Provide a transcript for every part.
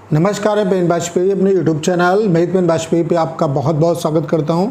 नमस्कार, मैं पेन वाजपेयी अपने यूट्यूब चैनल महित पेन वाजपेयी पे आपका बहुत बहुत स्वागत करता हूं।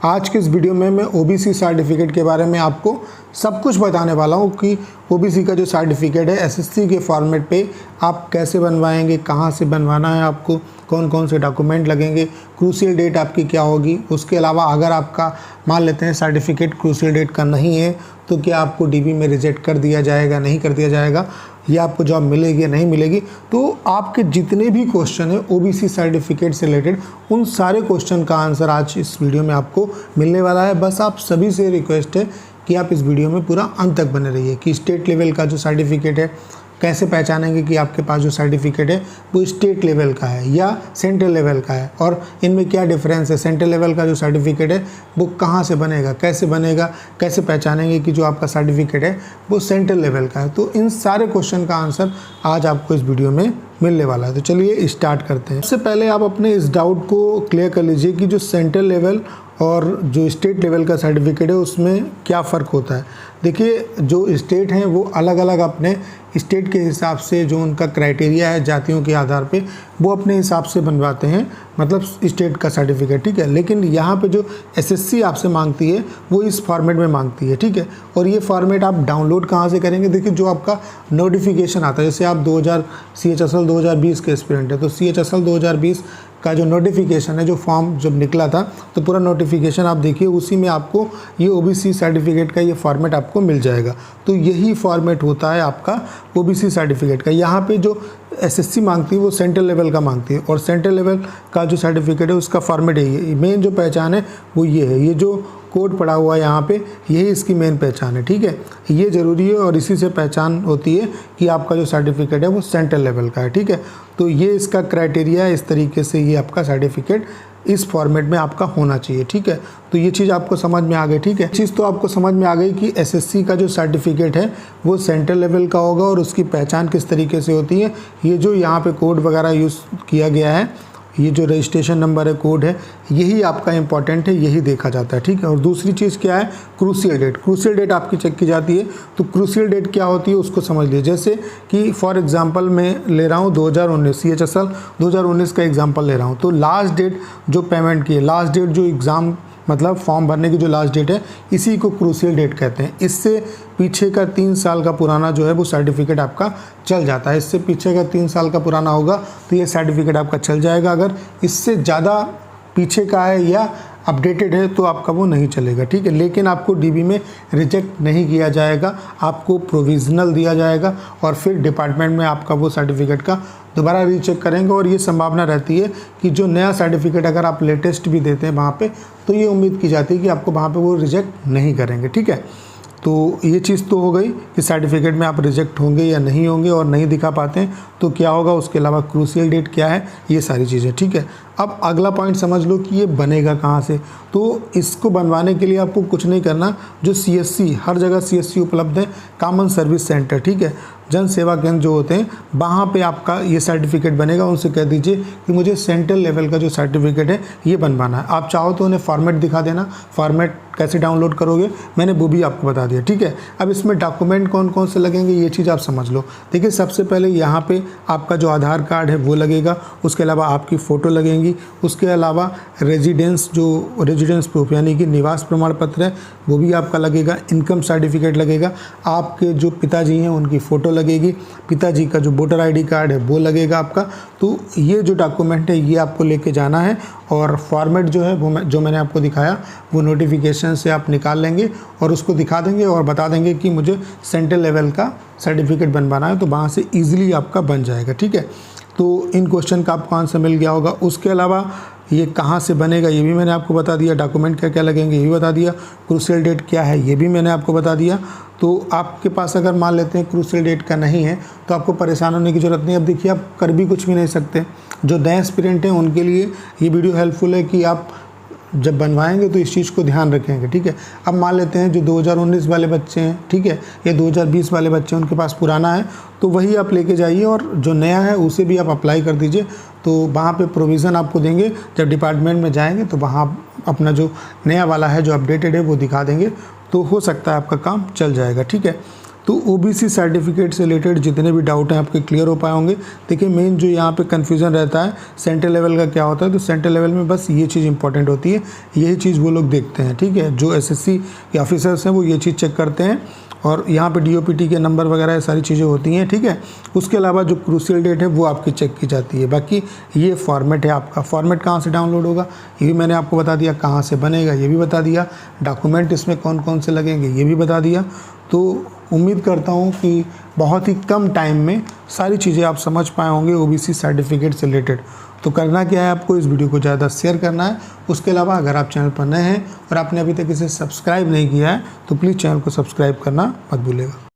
आज के इस वीडियो में मैं ओबीसी सर्टिफिकेट के बारे में आपको सब कुछ बताने वाला हूं कि ओबीसी का जो सर्टिफिकेट है एसएससी के फॉर्मेट पे आप कैसे बनवाएंगे, कहां से बनवाना है, आपको कौन कौन से डॉक्यूमेंट लगेंगे, क्रूशियल डेट आपकी क्या होगी। उसके अलावा अगर आपका मान लेते हैं सर्टिफिकेट क्रूशियल डेट का नहीं है तो क्या आपको डीबी में रिजेक्ट कर दिया जाएगा, नहीं कर दिया जाएगा, या आपको जॉब मिलेगी या नहीं मिलेगी। तो आपके जितने भी क्वेश्चन है ओबीसी सर्टिफिकेट से रिलेटेड उन सारे क्वेश्चन का आंसर आज इस वीडियो में आपको मिलने वाला है। बस आप सभी से रिक्वेस्ट है कि आप इस वीडियो में पूरा अंत तक बने रहिए कि स्टेट लेवल का जो सर्टिफिकेट है कैसे पहचानेंगे कि आपके पास जो सर्टिफिकेट है वो स्टेट लेवल का है या सेंट्रल लेवल का है, और इनमें क्या डिफरेंस है। सेंट्रल लेवल का जो सर्टिफिकेट है वो कहाँ से बनेगा, कैसे पहचानेंगे कि जो आपका सर्टिफिकेट है वो सेंट्रल लेवल का है। तो इन सारे क्वेश्चन का आंसर आज आपको इस वीडियो में मिलने वाला है। तो चलिए स्टार्ट करते हैं। सबसे पहले आप अपने इस डाउट को क्लियर कर लीजिए कि जो सेंट्रल लेवल और जो स्टेट लेवल का सर्टिफिकेट है उसमें क्या फ़र्क होता है। देखिए, जो स्टेट हैं वो अलग अलग अपने स्टेट के हिसाब से जो उनका क्राइटेरिया है जातियों के आधार पे वो अपने हिसाब से बनवाते हैं, मतलब स्टेट का सर्टिफिकेट, ठीक है। लेकिन यहाँ पे जो एसएससी आपसे मांगती है वो इस फॉर्मेट में मांगती है, ठीक है। और ये फॉर्मेट आप डाउनलोड कहाँ से करेंगे। देखिए, जो आपका नोटिफिकेशन आता है, जैसे आप CHSL 2020 के एस्पिरेंट है तो CHSL 2020 का जो नोटिफिकेशन है, जो फॉर्म जब निकला था तो पूरा नोटिफिकेशन आप देखिए, उसी में आपको ये ओबीसी सर्टिफिकेट का ये फॉर्मेट आपको मिल जाएगा। तो यही फॉर्मेट होता है आपका ओबीसी सर्टिफिकेट का। यहाँ पे जो एसएससी मांगती है वो सेंट्रल लेवल का मांगती है, और सेंट्रल लेवल का जो सर्टिफिकेट है उसका फॉर्मेट यही है। मेन जो पहचान है वो ये है, ये जो कोड पड़ा हुआ है यहाँ पे यही इसकी मेन पहचान है, ठीक है। ये ज़रूरी है और इसी से पहचान होती है कि आपका जो सर्टिफिकेट है वो सेंट्रल लेवल का है, ठीक है। तो ये इसका क्राइटेरिया है, इस तरीके से ये आपका सर्टिफिकेट इस फॉर्मेट में आपका होना चाहिए, ठीक है। तो ये चीज़ आपको समझ में आ गई, ठीक है। चीज़ तो आपको समझ में आ गई कि एसएससी का जो सर्टिफिकेट है वो सेंट्रल लेवल का होगा और उसकी पहचान किस तरीके से होती है। ये जो यहाँ पे कोड वगैरह यूज़ किया गया है, ये जो रजिस्ट्रेशन नंबर है, कोड है, यही आपका इंपॉर्टेंट है, यही देखा जाता है, ठीक है। और दूसरी चीज़ क्या है, क्रूशियल डेट। क्रूशियल डेट आपकी चेक की जाती है। तो क्रूशियल डेट क्या होती है उसको समझ लीजिए। जैसे कि फॉर एग्जांपल मैं ले रहा हूँ 2019 CHSL 2019 का एग्जांपल ले रहा हूँ। तो लास्ट डेट जो पेमेंट की है, लास्ट डेट जो एग्ज़ाम मतलब फॉर्म भरने की जो लास्ट डेट है, इसी को क्रूशियल डेट कहते हैं। इससे पीछे का 3 साल का पुराना जो है वो सर्टिफिकेट आपका चल जाता है। इससे पीछे का 3 साल का पुराना होगा तो ये सर्टिफिकेट आपका चल जाएगा। अगर इससे ज़्यादा पीछे का है या अपडेटेड है तो आपका वो नहीं चलेगा, ठीक है। लेकिन आपको डीबी में रिजेक्ट नहीं किया जाएगा, आपको प्रोविज़नल दिया जाएगा और फिर डिपार्टमेंट में आपका वो सर्टिफिकेट का दोबारा रीचेक करेंगे। और ये संभावना रहती है कि जो नया सर्टिफिकेट अगर आप लेटेस्ट भी देते हैं वहाँ पे, तो ये उम्मीद की जाती है कि आपको वहाँ पे वो रिजेक्ट नहीं करेंगे, ठीक है। तो ये चीज़ तो हो गई कि सर्टिफिकेट में आप रिजेक्ट होंगे या नहीं होंगे, और नहीं दिखा पाते हैं तो क्या होगा। उसके अलावा क्रूशियल डेट क्या है, ये सारी चीज़ें, ठीक है। अब अगला पॉइंट समझ लो कि ये बनेगा कहाँ से। तो इसको बनवाने के लिए आपको कुछ नहीं करना, जो CSC हर जगह CSC उपलब्ध है, कॉमन सर्विस सेंटर, ठीक है, जन सेवा केंद्र जो होते हैं, वहाँ पे आपका ये सर्टिफिकेट बनेगा। उनसे कह दीजिए कि मुझे सेंट्रल लेवल का जो सर्टिफिकेट है ये बनवाना है। आप चाहो तो उन्हें फॉर्मेट दिखा देना। फॉर्मेट कैसे डाउनलोड करोगे मैंने वो भी आपको बता दिया, ठीक है। अब इसमें डॉक्यूमेंट कौन कौन से लगेंगे ये चीज़ आप समझ लो। देखिए, सबसे पहले यहाँ पे आपका जो आधार कार्ड है वो लगेगा, उसके अलावा आपकी फ़ोटो लगेंगी, उसके अलावा रेजिडेंस प्रूफ यानी कि निवास प्रमाण पत्र है वो भी आपका लगेगा, इनकम सर्टिफिकेट लगेगा, आपके जो पिताजी हैं उनकी फ़ोटो लगेगी, पिताजी का जो वोटर ID कार्ड है वो लगेगा आपका। तो ये जो डॉक्यूमेंट है ये आपको लेके जाना है, और फॉर्मेट जो है वो जो मैंने आपको दिखाया वो नोटिफिकेशन से आप निकाल लेंगे और उसको दिखा देंगे और बता देंगे कि मुझे सेंट्रल लेवल का सर्टिफिकेट बनवाना है, तो वहाँ से ईजिली आपका बन जाएगा, ठीक है। तो इन क्वेश्चन का आपको आंसर मिल गया होगा। उसके अलावा ये कहाँ से बनेगा ये भी मैंने आपको बता दिया, डॉक्यूमेंट क्या क्या लगेंगे ये भी बता दिया, क्रूशियल डेट क्या है ये भी मैंने आपको बता दिया। तो आपके पास अगर मान लेते हैं क्रूशियल डेट का नहीं है तो आपको परेशान होने की ज़रूरत नहीं। अब देखिए, आप कर भी कुछ भी नहीं सकते। जो नए एस्पिरेंट हैं उनके लिए ये वीडियो हेल्पफुल है कि आप जब बनवाएंगे तो इस चीज़ को ध्यान रखेंगे, ठीक है। अब मान लेते हैं जो 2019 वाले बच्चे हैं, ठीक है, या 2020 वाले बच्चे हैं, उनके पास पुराना है तो वही आप लेके जाइए और जो नया है उसे भी आप अप्लाई कर दीजिए। तो वहाँ पे प्रोविज़न आपको देंगे, जब डिपार्टमेंट में जाएंगे तो वहाँ अपना जो नया वाला है जो अपडेटेड है वो दिखा देंगे, तो हो सकता है आपका काम चल जाएगा, ठीक है। तो ओबीसी सर्टिफिकेट से रिलेटेड जितने भी डाउट हैं आपके क्लियर हो पाए होंगे। देखिए मेन जो यहाँ पे कन्फ्यूज़न रहता है सेंट्रल लेवल का क्या होता है, तो सेंट्रल लेवल में बस ये चीज़ इंपॉर्टेंट होती है, यही चीज़ वो लोग देखते हैं, ठीक है। जो एसएससी के ऑफिसर्स हैं वो ये चीज़ चेक करते हैं, और यहाँ पे डीओपीटी के नंबर वगैरह सारी चीज़ें होती हैं, ठीक है। उसके अलावा जो क्रूशियल डेट है वो आपकी चेक की जाती है। बाकी ये फॉर्मेट है आपका, फॉर्मेट कहाँ से डाउनलोड होगा ये भी मैंने आपको बता दिया, कहाँ से बनेगा ये भी बता दिया, डॉक्यूमेंट इसमें कौन कौन से लगेंगे ये भी बता दिया। तो उम्मीद करता हूँ कि बहुत ही कम टाइम में सारी चीज़ें आप समझ पाए होंगे ओबीसी सर्टिफिकेट से रिलेटेड। तो करना क्या है, आपको इस वीडियो को ज़्यादा शेयर करना है। उसके अलावा अगर आप चैनल पर नए हैं और आपने अभी तक इसे सब्सक्राइब नहीं किया है तो प्लीज़ चैनल को सब्सक्राइब करना मत भूलिएगा।